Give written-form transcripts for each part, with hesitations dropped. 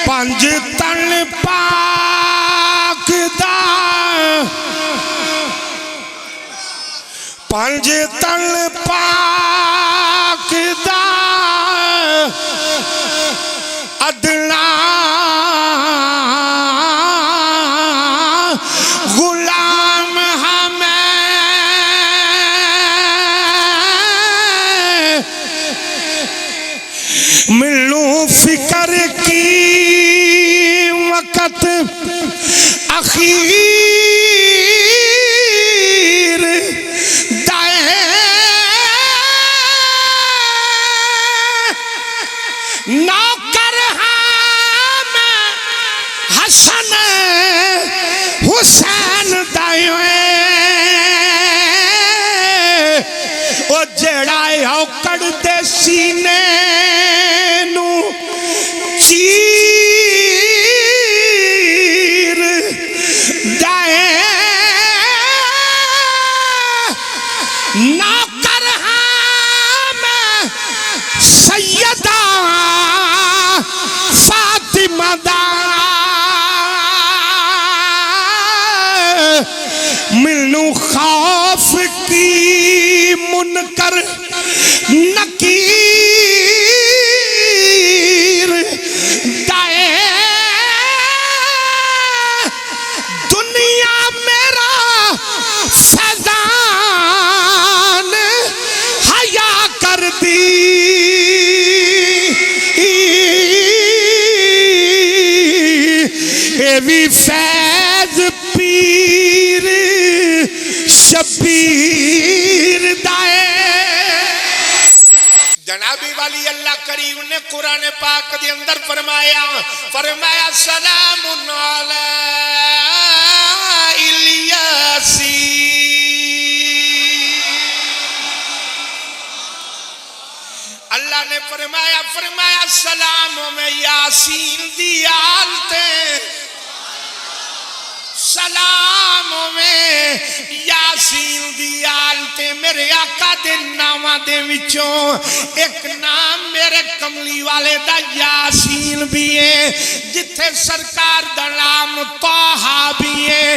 पंज तन पाक दा पंज तन पाक दा अदना गुलाम हमें मिलू फिकर की वक़्त अखीर दाए नौकर हम हसन हुसैन दाए ओ जेड़ा औकड़ दे सीने नू चीर दाए नौकर हम सैयदा फातिमा दा मिलू खौफ की मुनकर नकीर दाए दुनिया मेरा फैजान हया कर दी ये भी फैज पीर शबीर दाए जनाबी वाली अल्लाह करीम ने कुरान पाक के अंदर फरमाया सलामुन अला इलियासी अल्लाह ने फरमाया सलाम में यासीन दी आलते सलाम में यासीन दी आलते मेरे आका दे नावां दे विचों एक नाम मेरे कमली वाले दा यासीन भी है जिथे सरकार दा नाम तोहा भी है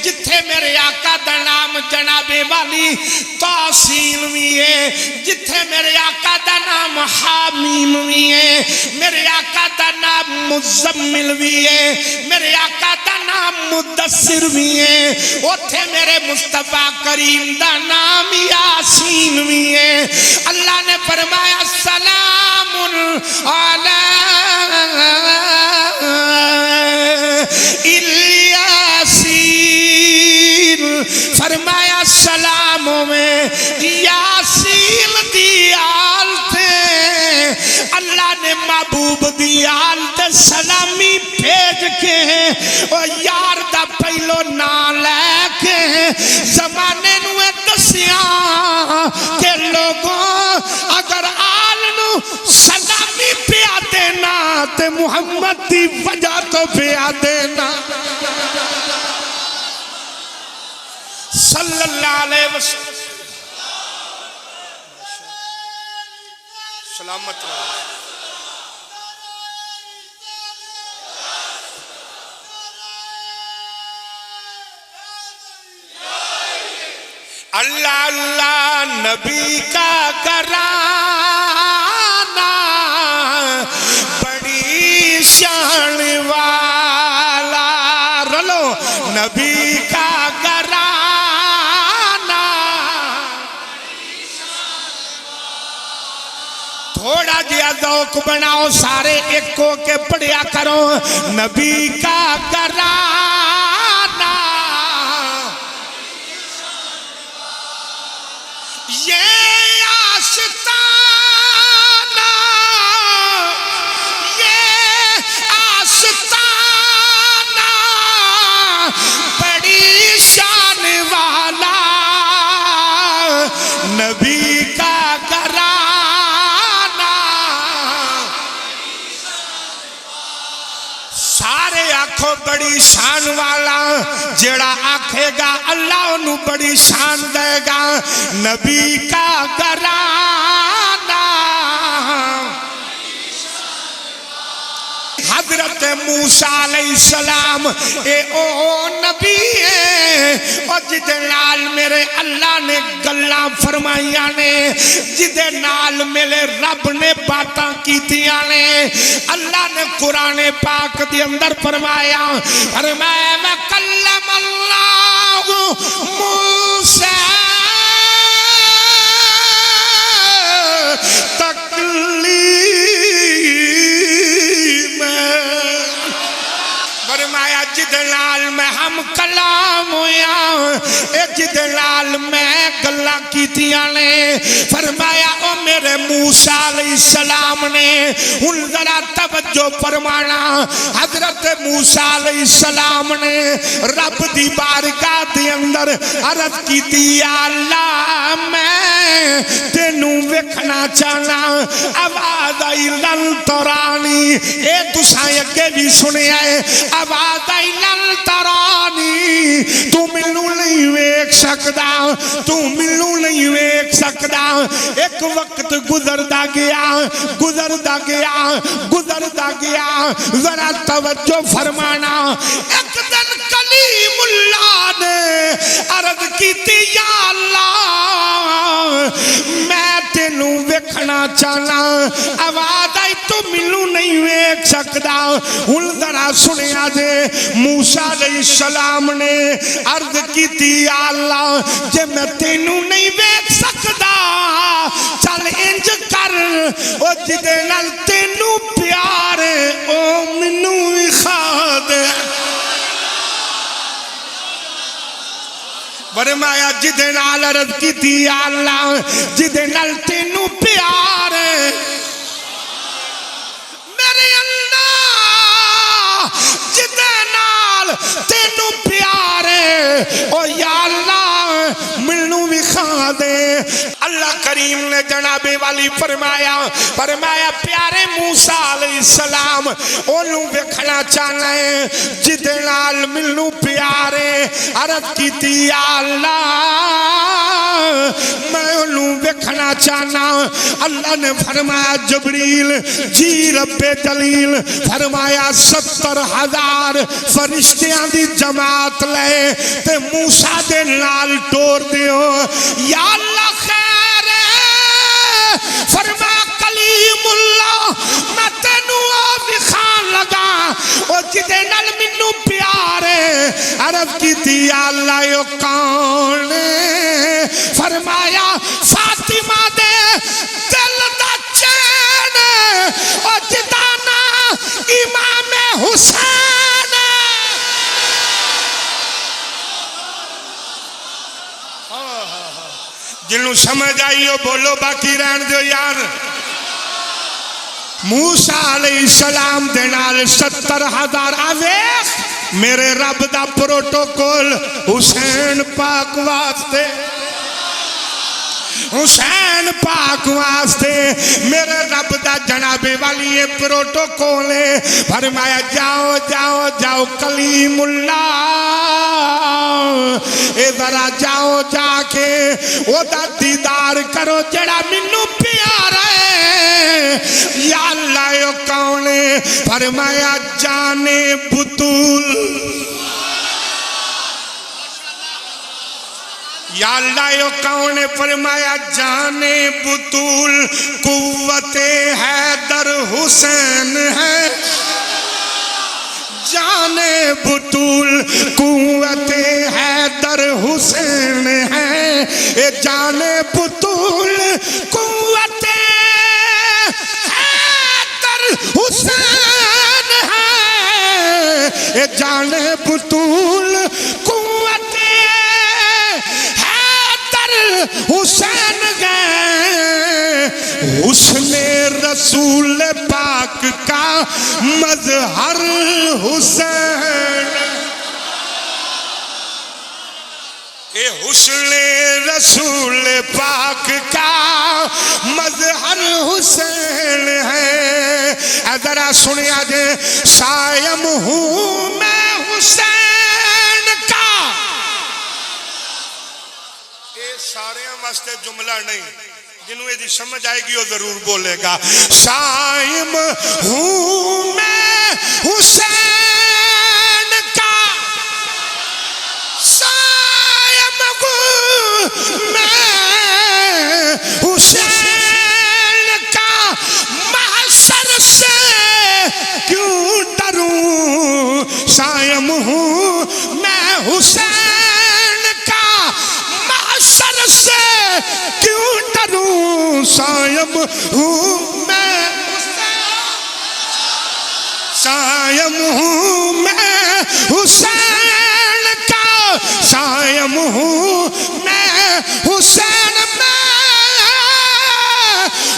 जिथे मेरे आका दा नाम जनाबे वाली तौसील भी है जिथे मेरे आका दा नाम हामीम भी है मेरे आका दा नाम मुज़म्मिल भी है मेरे आका दा नाम मुदस्सिर भी है उथे मेरे मुस्तफा करीम दा नाम यासीन भी है अल्लाह ने फरमाया सलामुन अला इलियासीन फरमाया सलामों में यासीन दी आलते अल्लाह ने महबूब दी आलते सलामी भेज के ओ यार दा पहलो ना लैके जमाने नू दसिया के लोगों अगर आल नू सलामी पिया देना ते मुहम्मद दी वजह तो पिया देना सल्लल्लाहु अलैहि वसल्लम सलामत अल्लाह अल्लाह नबी का कराना बड़ी शान वाला रलो नबी का कराना थोड़ा जिया ज़ौक़ बनाओ सारे एक को के पढ़िया करो नबी का कराना ये आस्ताना बड़ी शान वाला नबी का घराना सारे आखो बड़ी शान वाला जेड़ा आखेगा अल्लाह उन्हें बड़ी शान देगा नबी का घराना हजरत मूसा अलैहिस्सलाम ए ओ नबी है और जिदे नाल मेरे अल्लाह ने गल्लां फरमाइयां ने, जिदे नाल मेरे रब ने बातां कीतियां ने। अल्लाह ने कुरान पाक दे अंदर फरमाया, फरमाया कल्लम अल्लाह मूसा जिदे नाल मैं हम कलाम होया, जिदे नाल मैं गल्लां कीतियां ने। फरमाया ओ मेरे मूसा अलैहिस्सलाम ने, हुन जरा तवज्जो फरमाना। हजरत मूसा अलैहिस्सलाम ने रब दी बारगाह दे अंदर अर्ज कीती, या अल्लाह मैं तेनू वेखना चाहना। आवाज आई लन तरानी, ए तुसां अगे भी सुनिया है, आवाज आई लन तरानी, तू मैनू नहीं वेख सकदा, तू मैनू नहीं वेख सकदा। एक वक्त गुजरदा गया, गुजरदा गया, गुजरदा गया, जरा तवज्जो फरमाना। एक दिन कलीमुल्लाह ने अर्ज कीती, या अल्लाह मैं तेनू वेखना चाहना। आवाज आई तू मैनू नहीं वेख सकदा। हुण जरा सुनिया जे मूसा अलैहिस्सलाम ने अर्ज कीती, या अल्लाह जे मैं तेनू नहीं वेख सकदा, चल इंज कर ओ जिदे नाल तेनू प्यार है ओ मैनू विखा दे। फरमाया जिदे नाल अर्ज कीती, या अल्लाह जिदे नाल तेनू प्यार है मेरे अल्लाह, जिदे नाल तेनू प्यार है ओ या अल्लाह मैनू विखा दे। अल्लाह करीम ने जनाबे वाली फरमाया, फरमाया प्यारे मूसा अलैहिस्सलाम ओनू वेखना चाहना है जिदे नाल मैनू प्यार है। अर्ज कीती, या अल्लाह मैं ओनू वेखना चाहना। अल्लाह ने फरमाया जबरील जी रब्बे जलील, फरमाया 70,000 फरिश्तियां दी जमात ले ते मूसा दे नाल टोर दियो। या अल्लाह खैर है, फरमाया कलीमुल्लाह मैं तेनू विखान लगा ओ जिदे नाल मैनू प्यार है। अर्ज कीती, या अल्लाह ओ कौन? फरमाया फातिमा दे दिल दा चैन ओ जिदा ना इमाम हुसैन। जिन्नू समझ आई हो बोलो, बाकी रहन दो यार। मूसा अलैहिस्सलाम दे नाल 70,000 आवे मेरे रब दा प्रोटोकॉल हुसैन पाक वास्ते, हुसैन पाक वास्ते मेरे रब दा जनाबे वाली ये प्रोटोकॉल है। फरमाया जाओ जाओ जाओ कलीमुल्लाह, ए जरा जाओ जाके ओदा दीदार करो जड़ा मैनू प्यार है। या अल्लाह ओ कौन है? फरमाया जाने बुतूल। या अल्लाह यो कौन है? फरमाया जाने बुतूल कुव्वते हैदर हुसैन है। जाने बुतूल कुव्वते हैदर हुसैन है। ए जाने बुतूल कुव्वते हैदर हुसैन है। ए जाने बुतूल कुव्वते हुसैन गए। हुस्ने रसूल पाक का मजहर हुसैन। ये हुस्ने रसूल पाक का मजहर हुसैन है। जरा सुनिया जे सायम हूँ मैं हुसैन का। सारे वास्ते जुमला नहीं, जिन्हों ये समझ आएगी वो जरूर बोलेगा। साइम हूं मैं हुसैन का, साइम हूं मैं हुसैन का, महशर से क्यों डरूं। साइम हूं मैं हुसैन का, महशर से क्यों डरूं। सायम हूं मैं, सायम हूं मैं हुसैन का, सायम हूं मैं हुसैन में,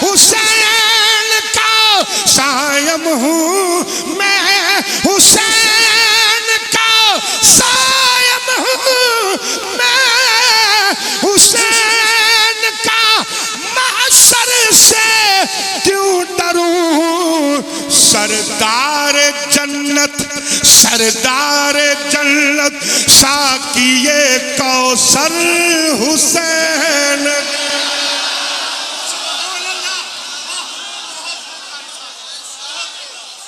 हुसैन का, सायम हूं मैं हुसैन का, सायम हूं मैं हुसैन का, महशर से क्यों डरूं। सरदार जन्नत, सरदार जन्नत, साकिए कौसर हुसैन।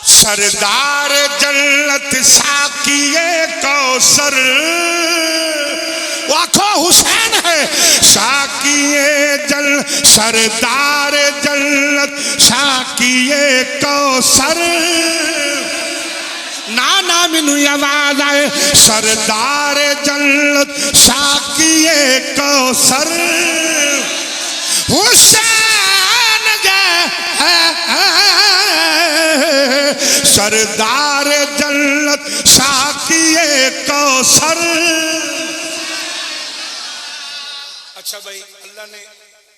सरदार जन्नत साकिए कौसर, आखो हुसैन है साकिए जल, सरदार जन्नत साकिए कौसर। ना मैनू आवाज आए, सरदार जन्नत साकिए कौसर हुसैन सरदार जन्नत साकिए कौसर। अच्छा भाई, अल्लाह ने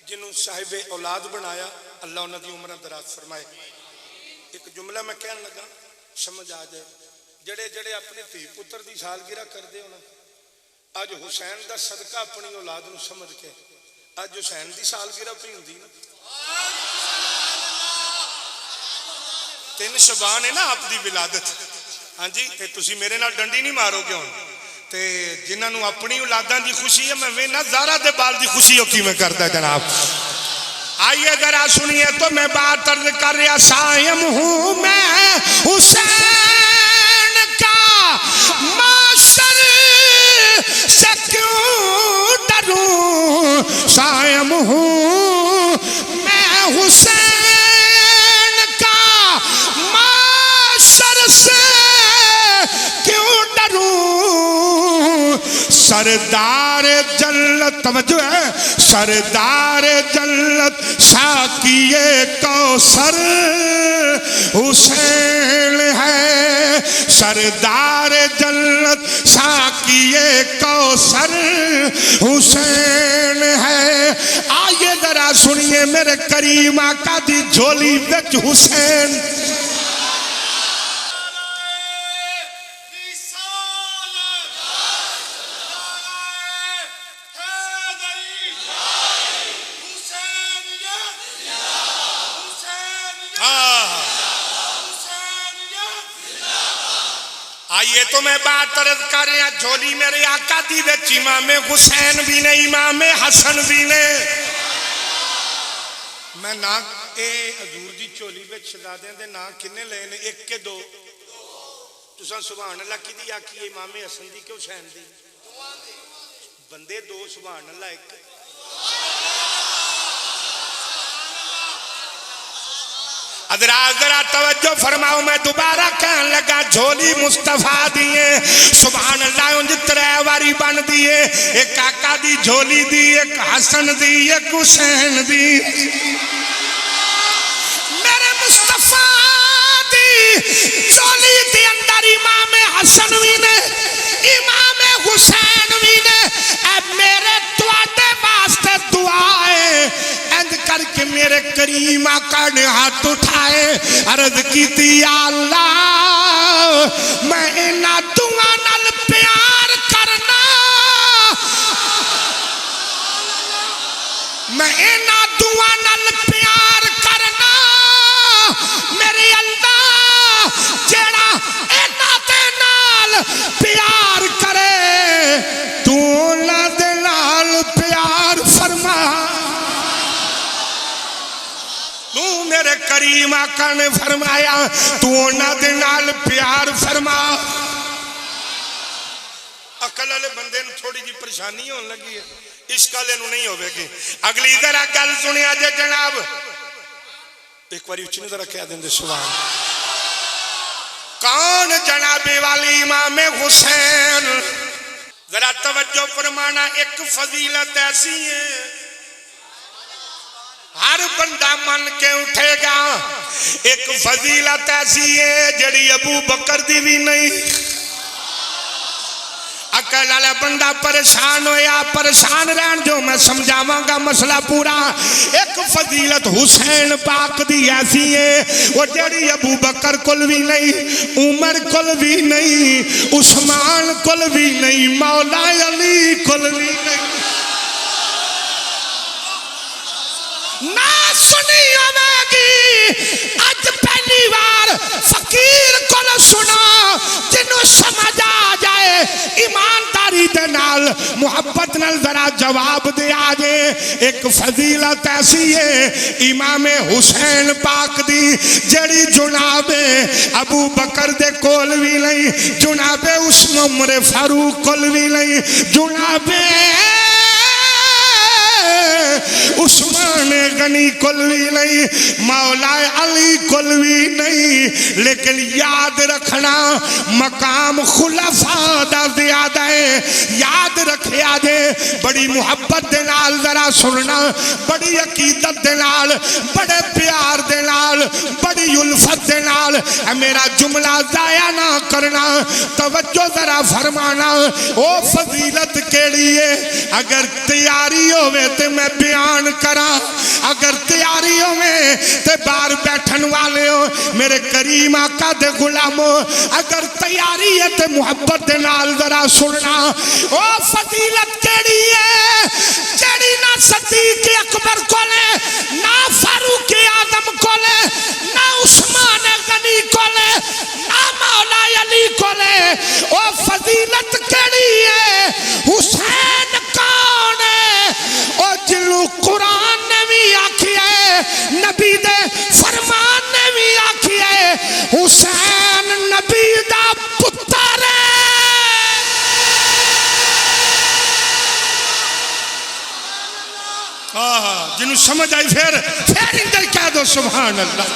जिन्हों साहिबे औलाद बनाया, अल्लाह उन्होंने उम्र दराज फरमाए। एक जुमला मैं कहन लगा समझ आ जाए। जड़े जड़े अपने धी पुत्र की सालगिरह करते हो ना, अज हुसैन का सदका अपनी औलाद को समझ के अज हुसैन की सालगिरह भी होंगी ना। 3 शबान है ना आपकी विलादत। हाँ जी, तो तुसी मेरे नाल डंडी नहीं मारोगे हुण। ते जिन्होंने अपनी औलादा की खुशी है, मैं वेना ज़ारा दे बाल की खुशी हो किवें करदा जनाब। आइए जरा सुनिए तो मैं बात अर्ज कर रहा। सायम हूं मैं हुसैन का, माशर से क्यों डरूं। सायम हूं मैं हुसैन का, माशर से क्यों डरूं। सरदार जन्नत, तवज्जो है, सरदार जन्नत साकिए कौसर हुसैन है। सरदार जन्नत साकिए कौसर हुसैन है। आइए जरा सुनिए मेरे करीम आका दी झोली विच हुसैन। आइए तो मैं बात अर्ज कर रहा। झोली मेरे आका दी विच इमाम हुसैन भी ने, इमाम हसन भी ने। मैं ना ए हजूर दी झोली विच शहजादियां दे नाम किन्ने ले ने? 1 के 2? तुसां सुभान अल्लाह किदी आखी? इमाम हसन दी कि हुसैन दी? बंदे 2, सुभान अल्लाह 1। जरा तवज्जो फरमाओ, मैं दोबारा कहन लगा। झोली मुस्तफा दिए सुभान अल्लाह उंज 3 बारी बन दिए। एक आका दी झोली दी, एक हसन दी, एक हुसैन दी। मेरे मुस्तफा दी झोली दे अंदर इमाम हसन भी ने, इमाम हुसैन भी ने। मेरे तुहाडे वास्ते दुआ है। इंज करके मेरे करीम आका ने हाथ उठाए, अर्ज की अल्लाह मैं इन्हां दुआ नाल प्यार करना, मैं इन्हां दुआ नाल प्यार करना। मेरे अल्लाह जेड़ा इन्हां दे नाल प्यार करे, तू उन्हां दे नाल प्यार फरमा। आका ने फरमाया तू उन्हां दे नाल प्यार फरमा। अकल वाले बंदे नूं थोड़ी जी परेशानी होने लगी है, इस गल नूं नहीं होगी। अगली जरा गल सुनिया जे जनाब, एक बार उच्ची जरा कह देंगे सुभान। कौन जनाबे वाली इमाम हुसैन, जरा तवज्जो फरमाना। एक फजीलत ऐसी है हर बंदा मन के उठेगा, एक फजीलत ऐसी है जड़ी अबू बकर दी भी नहीं। अकल वाला बंदा परेशान होया, परेशान रहन जो मैं समझावांगा मसला पूरा। एक फजीलत हुसैन पाक दी ऐसी है वो जड़ी अबू बकर कुल भी नहीं, उमर कुल भी नहीं, उस्मान कुल भी नहीं, मौला अली कुल भी नहीं। ना सुनी होगी अज पहली बार फकीर को सुना जिन्हों समझ आ जाए ईमानदारी दे नाल मुहब्बत नाल जरा जवाब दे आ जाए। एक फजीलत ऐसी है इमाम हुसैन पाक दी जड़ी जुनाबे अबू बकर दे कोल भी नहीं, जुनाबे उमर फारूक कोल भी नहीं, जुनाबे उस्मान गनी कुल भी नहीं, मौला अली कुल भी नहीं। लेकिन याद रखना मकाम खुलफा दा ज़्यादा है, याद रखिया जे। बड़ी मुहब्बत दे नाल जरा सुनना, बड़ी अकीदत दे नाल, बड़े प्यार दे नाल, बड़ी उल्फत दे नाल मेरा जुमला जाया ना करना, तवज्जो जरा फरमाना। ओ फजीलत केड़ी है, अगर तैयारी होवे ते मैं बयान करा, अगर तैयारी होवे ते बाहर बैठन वाले हो मेरे करीम आका दे गुलामो, अगर तैयारी है ते मुहब्बत दे नाल जरा सुनना। ओ फजीलत केड़ी है जेड़ी ना सदीक अकबर कोले, ना फारूक आजम कोले, ना उस्मान गनी कोले, ना मौला अली कोले। ओ फजीलत केड़ी है, हुसैन कौन है ओ जिन्हों कुरान ने भी आखी है, नबी दे फरमान ने भी आखी है, हुसैन नबी दा पुत्र है। जिन्हों समझ आई फिर इंदर कह दो सुभान अल्लाह।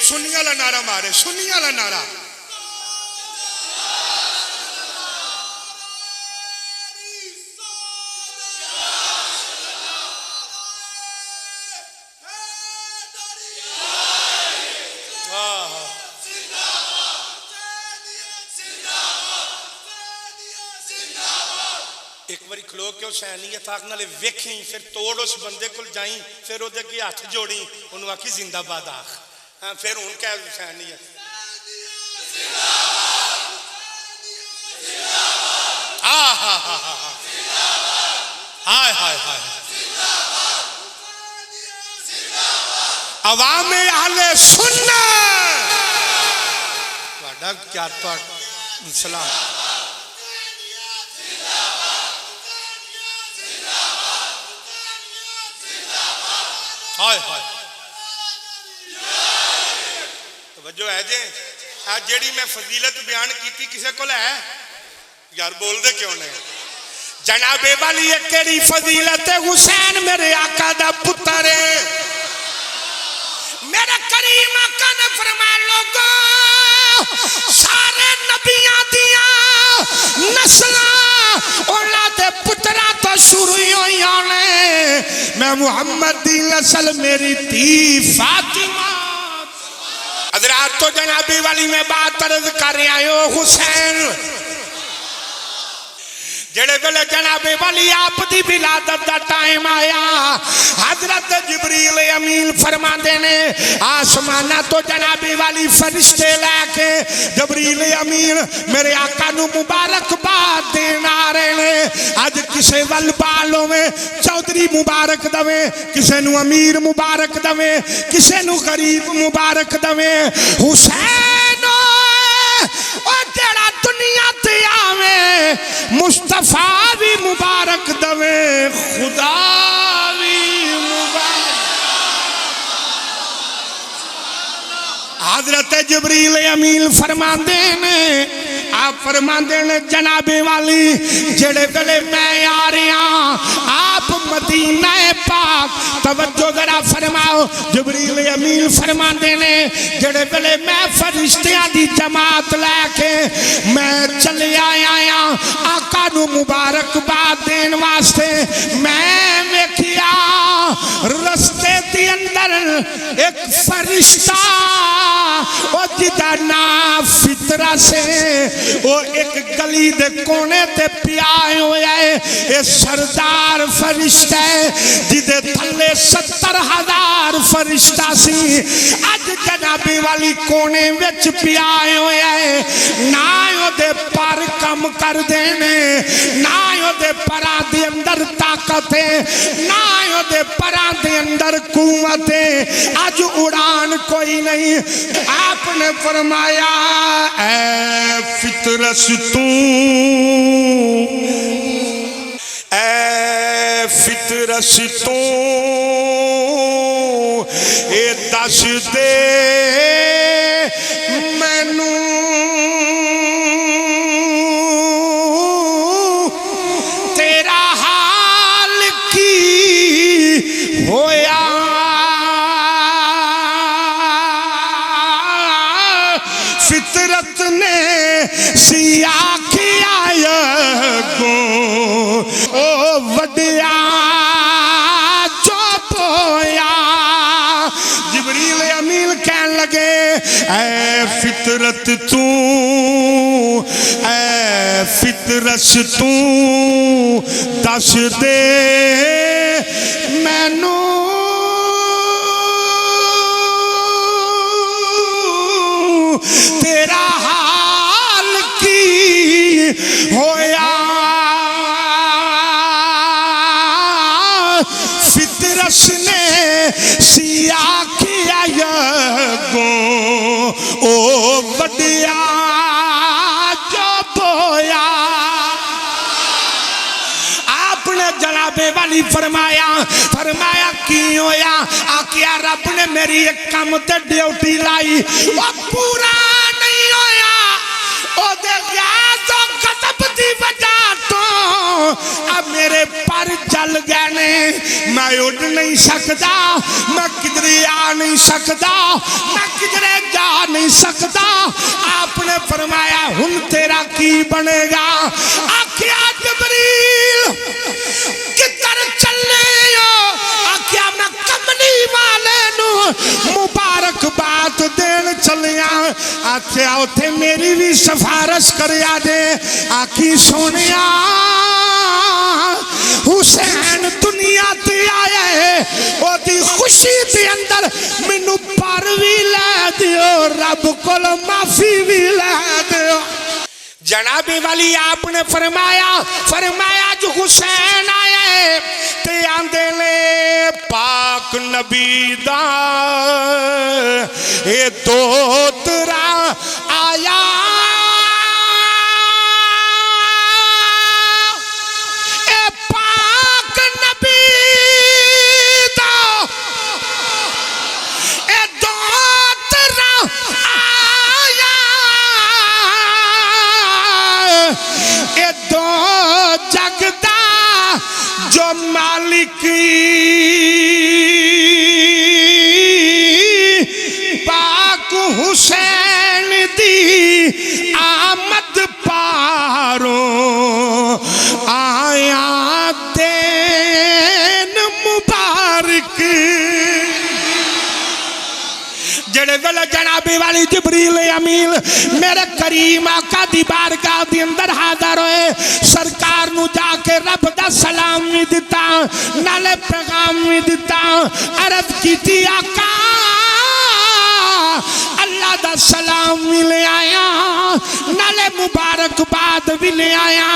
सुन्नी वाला नारा मारे, सुन्नी वाला नारा। एक बारी खलो के हुसैनियत आख नाले वेखी, फिर तोड़ उस बंदे को जाई, फिर ओदे अगे हथ जोड़ी, उन्होंने आखी जिंदाबाद आख। हाँ फिर हूं कह हुसैनियत हाय हाय हाय। अवाम आले सुन्ना क्या सलाम। हाय हाय तवज्जो है जे। आज जेड़ी मैं फजीलत बयान की किसी को है यार, बोल दे क्यों नहीं। जनाबे वाली एक केड़ी फजीलत है, हुसैन मेरे आका दा पुत्र है। मेरे करीम आका ने फरमाया लोगों सारे नबियां दिया नस्लां उन्हां दे पुत्रा तो शुरू होई आने। मैं मुहम्मद दी नस्ल मेरी धी फातिमा। हजरात तो जनाबी वाली में बात अर्ज कर रहा हूं, हुसैन जेड़े वेले जनाबे वाली आप दी विलादत दा टाइम आया, हजरत जिब्रील अमीन फरमाते ने आसमाना तो जनाबे वाली फरिश्ते लैके जिब्रील अमीन मेरे आका नू मुबारकबाद देन आ रहे ने। अज किसे वल बालों में चौधरी मुबारक दवे, किसे नू अमीर मुबारक दवे, किसे नू गरीब मुबारक दवे। हुसैन और जेड़ा दुनिया ते आवे मुस्तफा भी मुबारक दवे। खुदा हजरत जिब्रील अमील फरमाते ने, आप फरमाते ने जनाबे वाली जेड़े वेले मैं आ रहा आप मदीना पाक, तवज्जो जरा फरमाओ। जिब्रील अमील फरमाते ने जेड़े वेले मैं फरिश्तियां दी जमात लैके मैं चले आया आका नू मुबारकबाद देन वास्ते, मैं वेखिया रस्ते दी अंदर एक फरिश्ता ओ जिदा ना फितरा से वो एक गली दे कोने ते पिया होया है। ये सरदार फरिश्ता है जिदे थले 70,000 फरिश्ता सी, अज जनाबे वाली कोने विच पिया होया है। ना ओदे पर कम कर देने, ना ओदे परां दे अंदर ताकत है, ना ओदे परां दे अंदर कुव्वत है, अज उड़ान कोई नहीं। आपने फरमाया ऐ फितरस तू, ऐ फितरस तू ए दस दे मैनू तेरा हाल की होया। फितरत ने सिया किया गो ओ वडिया जो बोया। जिब्रील अमील कहन लगे ऐ फितरत तू, ऐ फितरस तू दस दे मैनू तेरा हाल की होया। फितरस ने सिया किया गो ओ बदिया जो बोया। आपने जनाबे वाली फरमाया, फरमाया की होया? आखिया रब ने मेरी एक काम ते ड्यूटी लाई, वो पूरा नहीं होया, ओदे याद गजब दी वजह तो अब मेरे पर जल गए ने, मैं उड़ नहीं सकता, मैं किधरे आ नहीं सकता, मैं किधरे जा नहीं सकता। आपने फरमाया हुन तेरा की बनेगा? आखिया जिब्रील किधर चले हो? आखिया मैं कमली वाले नू मुबारकबाद देन चलिया। आखिया उथे मेरी भी सिफारिश करिया दे। आखी सोनिया हुसैन दुनिया ते आया है, ओदी खुशी दे अंदर मैनू पर भी लै दियो, रब कोल माफी भी लै दियो। जनाबे वाली आपने फरमाया, फरमाया जो हुसैन आया है ते आंदे ने पाक नबी दा ए दोतरा आया। जो मालिक पाक हुसैन दी आमद पारो आया देन मुबारक। जेड़े वेले जनाबे वाली जिब्रील अमील मेरे करीम आका दी बारगाह दी अंदर हाज़र होए, सरकार नू जाके रब दा सलाम भी दिता, नाले पैगाम भी दिता, अर्ज कीती आका अल्लाह दा सलाम भी ले आया, नाले मुबारकबाद भी ले आया।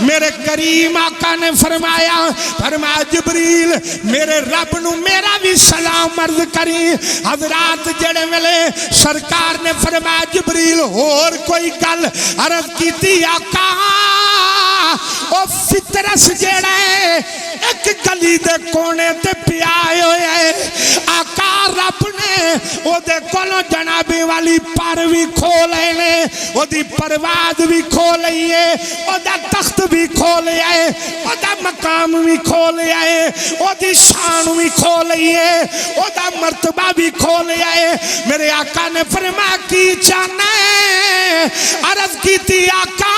मेरे करीम आका ने फरमाया, फरमाया जिब्रील मेरे रब नू मेरा भी सलाम अर्ज करी। हजरात जेड़े वेले सरकार ने फरमाया जिब्रील होर कोई गल अर्ज कीती आका ओ फितरस जेड़ा है एक गली दे कोने ते पिया होया है। आका रब ने ओदे कोलों जनाबे वाली पर भी खो लेने, ओदी परवाद भी खो लई है, ओदा तख्त भी खो लिया है, ओदा मकाम भी खो लिया है, ओदी शान भी खो लई है, ओदा मर्तबा भी खो लिया है। मेरे आका ने फरमाया की चाहना है? अर्ज की थी आका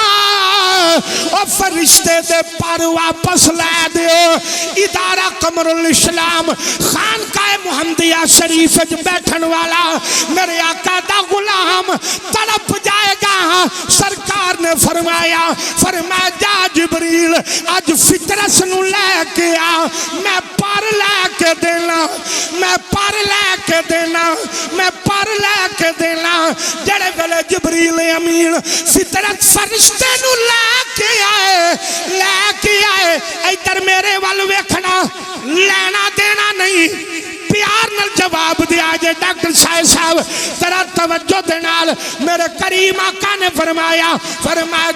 ओ फरिश्ते दे पर वापस ला दियो। इदारा कमरुल इस्लाम खानकाए मुहम्मदिया शरीफ बैठन वाला मेरे आका दा गुलाम तड़प जाएगा। सरकार ने फरमाया जा जिब्रील अज फितरस नूं लेके आ, मैं पर लेके देना, मैं पर लेके देना, मैं पर लेके देना। जेड़े वेले जिब्रील अमीन फितरस फरिश्ते नूं लेके आए इधर मेरे वाल वेखना, लेना देना नहीं, प्यार नाल जवाब दिया जे डॉक्टर साहब जरा तवज्जो दे नाल। मेरे करीम आका ने फरमाया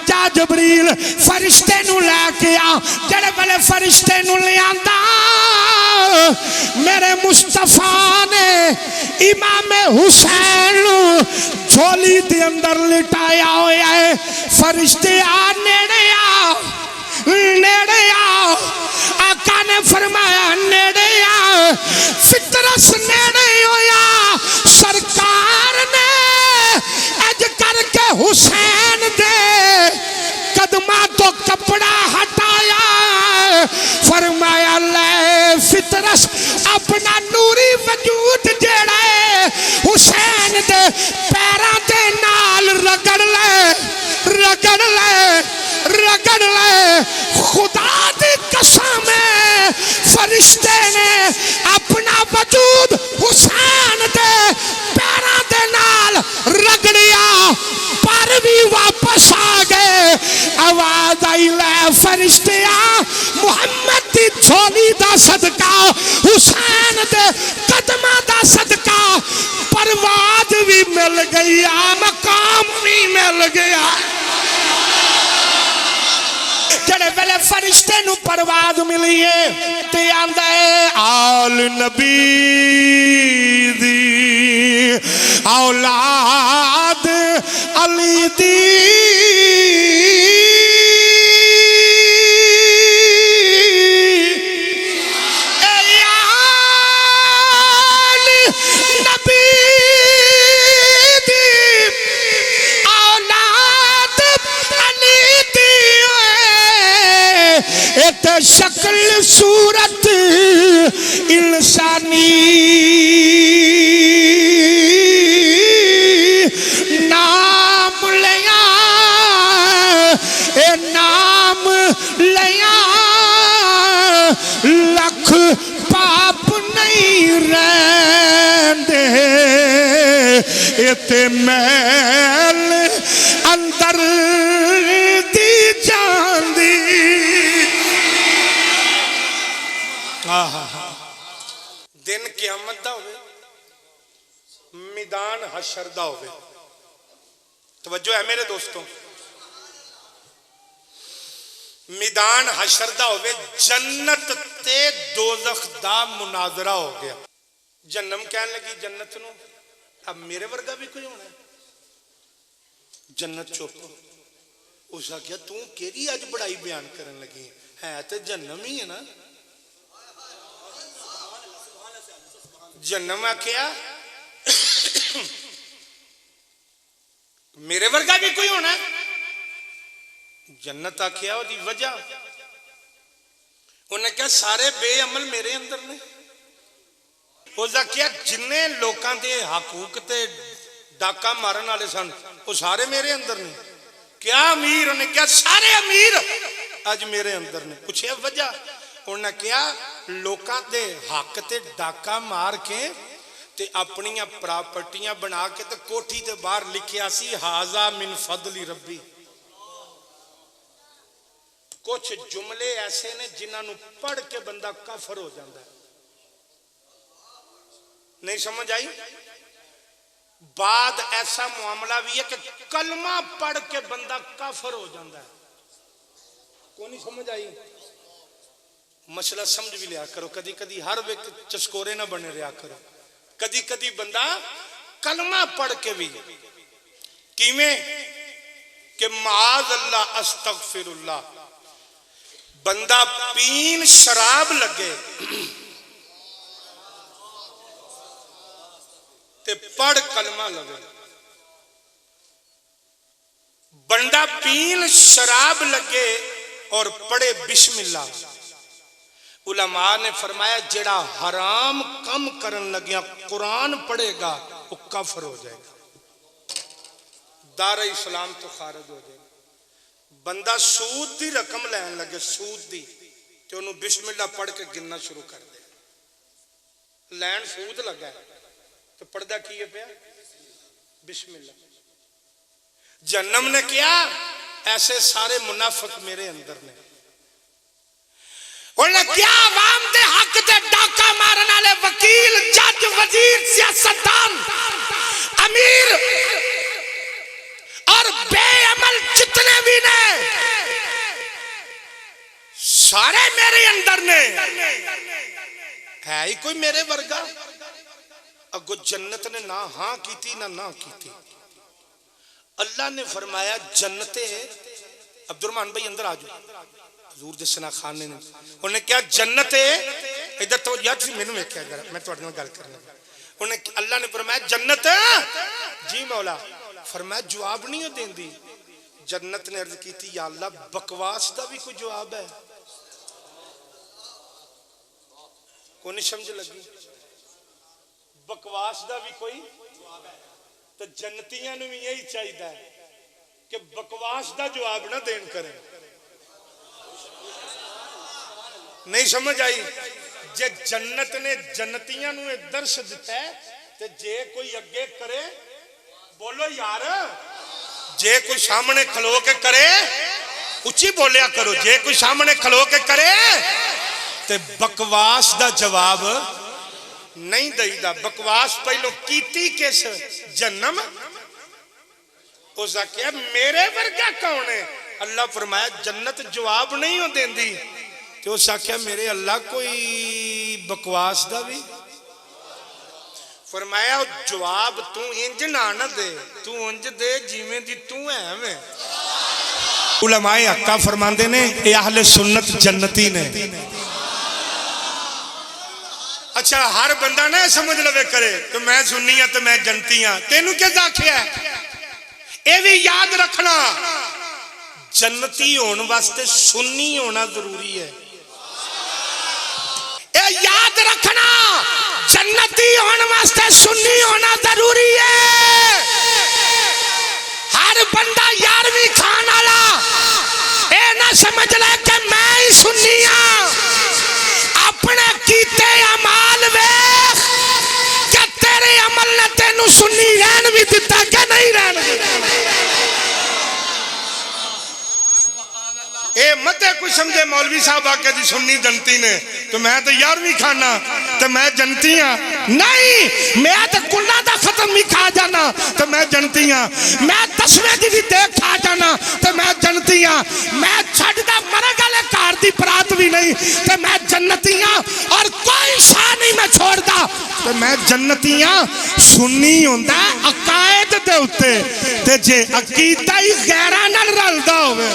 जा जिब्रील फरिश्ते नूं लेके आ। जेड़े वेले फरिश्ते नूं ले आंदा मेरे मुस्तफा ने इमाम हुसैन झोली दे अंदर लिटाया होया है। फरिश्ते आ नेड़े आओ, नेड़े आओ। आका ने फरमाया नेड़े आ। फितरस नेड़े होया। सरकार ने अज करके हुसैन दे कदमा तो कपड़ा हटाया। फरमाया ले फितरस अपना नूरी वजूद जेड़ा है हुसैन दे पैरां दे नाल रगड़ ले, रगड़ ले, रगड़ ले। खुदा दी कसम है फरिश्ते ने अपना वजूद हुसैन दे पैरां दे नाल रगड़िया, पर भी वापस आ गए। आवाज आई ले फरिश्तिया मुहम्मद दी झोली दा सदका, हुसैन दे कदमां दा सदका परवाज भी मिल गई, मकाम भी मिल गया। जड़े वेले फरिश्ते नूं परवाज मिली है ते आंदा है आल नबी दी औलाद अली दी शक्ल सूरत इंसानी नाम लिया, ए नाम लिया लख पाप नहीं रहंदे, इते मैल अंदर दी जांदी। दिन क़यामत दा होवे, मैदान हशर दा होवे। तवज्जो है मेरे दोस्तों, मैदान हशर दा होवे, जन्नत ते दोज़ख दा मुनाजरा हो गया। जन्नम कहन लगी जन्नत नूं अब मेरे वर्गा भी कोई होना है। जन्नत चुप। उस आख्या तू केड़ी अज बड़ाई बयान करन लगी है, तो जन्नम ही है ना। जन्नम आख्या मेरे वर्गा भी कोई होना। जन्नत आख्या ओदी वजह, उन्हें क्या सारे बेअमल मेरे अंदर ने। उस आख्या जिन्ने लोगों के हकूक ते डाका मारन वाले सन वो सारे मेरे अंदर ने। क्या अमीर? उन्हें क्या सारे अमीर अज मेरे अंदर ने। पूछे वजह? उन्हें क्या लोगों के हक ते डाका मार के ते अपनियां प्रॉपर्टियां बना के ते कोठी ते बाहर लिखिया सी हाजा मिन फदली रब्बी। कुछ जुमले ऐसे ने जिन्होंने पढ़ के बंदा काफर हो जाता है। नहीं समझ आई? बाद ऐसा मामला भी है कि कलमा पढ़ के बंदा काफर हो जाता है। को नहीं समझ आई? मसला समझ भी लिया करो, कदी कदी हर व्यक्ति चस्कोरे ना बने रहा करो। कदी कदी बंदा कलमा पढ़ के भी किवें कि माज अल्लाह अस्तगफिरुल्लाह, बंदा पीन शराब लगे ते पढ़ कलमा लगे। बंदा पीन शराब लगे और पढ़े बिस्मिल्लाह। उलमा ने फरमाया जेड़ा हराम कम करन लगिया कुरान पढ़ेगा वो काफिर हो जाएगा, दार इस्लाम तो खारिज हो जाएगा। बंदा सूद की रकम लैन लगे, सूद की, तो उन्होंने बिस्मिल्लाह पढ़ के गिनना शुरू कर दे। लैन सूद लगा तो पढ़दा की है पिया बिस्मिल्लाह। जन्नम ने किया, ऐसे सारे मुनाफिक मेरे अंदर ने। उन्हें क्या आवाम दे हक ते डाका मारने वाले वकील, जज, वजीर, सियासतदान, अमीर और बेअमल जितने भी ने सारे मेरे अंदर ने। है ही कोई मेरे वर्गा? अगो जन्नत ने ना हाँ की थी ना की थी। अल्लाह ने फरमाया जन्नते, अब्दुर्रहमान भाई अंदर आ जाओ, हजूर दे सना खान ने उन्हें क्या जन्नत है, इधर तो यार मैंने वेख्या जरा, मैं तुहाडे नाल गल करना। उन्हें अल्लाह ने फरमाया जन्नत जी मौला, फरमाया जवाब नहीं देंदी। जन्नत ने अर्ज की थी या अल्लाह बकवास दा भी कोई जवाब है? को नहीं समझ लगी? बकवास दा भी कोई? तो जन्नतियां भी यही चाहिए कि बकवास दा जवाब ना देन करें। नहीं समझ आई? जे जन्नत ने जन्नतियां दर्श दिता है तो जे कोई अगे करे, बोलो यार, जे कोई सामने खलो के करे, उची बोलिया करो, जे कोई सामने खलो के करे तो बकवास दा जवाब नहीं देईदा। बकवास पहलो कीती किस जन्म, उसका क्या मेरे वर्गा कौन है? अल्लाह फरमाया जन्नत जवाब नहीं हो देंदी। तो उस आख्या मेरे अल्लाह कोई बकवास दा भी? फरमाया जवाब तू इंज ना दे, तू उंज दे जिवें दी तू है। मैं उलमाए हक्का फरमांदे ने ये अहले सुन्नत जन्नती ने। अच्छा हर बंदा ना समझ लवे करे तो मैं सुन्नी हाँ तो मैं जन्नती हाँ, तेनू क्या आख्या? ये भी याद रखना, जन्नती होने वास्ते सुन्नी होना जरूरी है। ये याद रखना, जन्नती होने वास्ते सुन्नी होना जरूरी है। हर बंदा 11वीं खान वाला ये ना समझ ले कि मैं ही सुन्नी हाँ। अपने कीते अमाल वेख कि तेरे अमल ने तेनू सुन्नी रहन भी दिता कि नहीं रहन दिता। ए मत कुछ समझे मौलवी साहब आके जी सुन्नी जनती ने तो मैं तो 11वीं खाना तो मैं जनती हाँ। नहीं, मैं तो कुल्ला दा खत्म भी खा जाना तो मैं जनती हाँ। मैं 10वें दी भी देख खा जाना तो मैं जनती हाँ। मैं छड्डदा मरग वाले घर दी बरात भी नहीं तो मैं जन्नती हाँ। और कोई शाह नहीं मैं छोड़दा तो मैं जन्नती हाँ। सुन्नी हुंदा अकायद दे उत्ते ते जे अकीदा ही गैरां नाल रलदा होवे।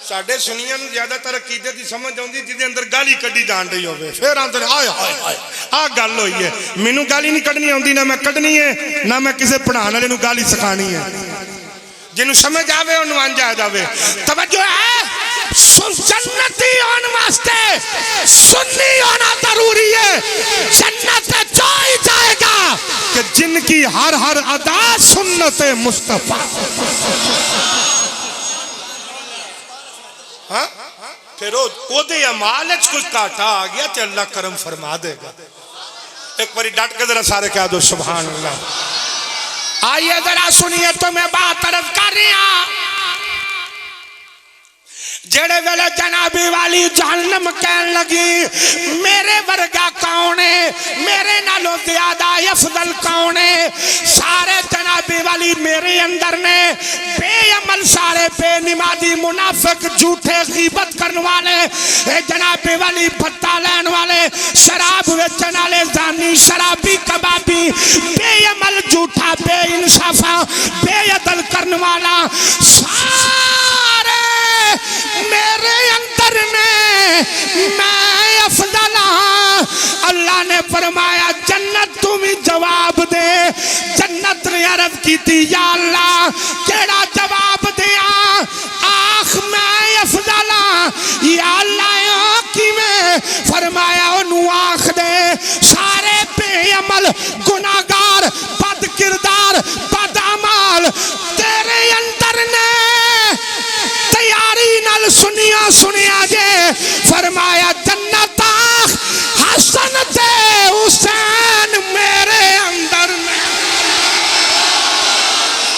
साडे सुनियां नूं ज्यादातर अकीदे की समझ आउंदी जिहदे अंदर गाली कड्डी जाण रही होवे, फिर आंदे हाय हाय हाय आ गल होई है। मैनू गाली नहीं कड्डनी आउंदी, ना मैं कड्डनी है ना मैं किसी पढ़ाने वाले नूं गाली सिखानी है। जिन्हों समझ आवे उन्होंने अंज आ जावे। तवज्जो है, जन्नती होने वास्ते सुन्नी होना जरूरी है। जन्नत जो ही जाएगा कि जिनकी हर हर अदा सुन्नत मुस्तफा। हाँ फिर ओदे अमाल कोई घाटा आ गया तो अल्लाह करम फरमा देगा। एक बारी डट के जरा सारे कह दो सुभान अल्लाह। आइए जरा सुनिए तो मैं बात अर्ज कर रहा। जेड़े वेले जनाबी वाली जहन्नम कहन लगी मेरे वर्गा कौन है, मेरे नालों ज्यादा अफजल कौन है। सारे जनाबी वाली मेरे अंदर ने बेअमल सारे बेनिमादी मुनाफिक झूठे गीबत करने वाले जनाबे वाली भत्ता लेने वाले शराब बेचने वाले जानी शराबी कबाबी बेअमल झूठा बेइंसाफा बेअदल करने वाला सारे मेरे अंदर में मैं अफजल हाँ। अल्लाह ने फरमाया जन्नत तुम ही जवाब दे। जन्नत ने अर्ज की थी या अल्लाह केड़ा जवाब दिया आख मैं अफजल हाँ। या अल्लाह किवें फरमाया ओनू आख दे सारे बेअमल गुनाहगार बद किरदार बद अमाल तेरे अंदर ने तैयारी नाल सुनिया सुनिया जे फरमाया जन्नत हसन ते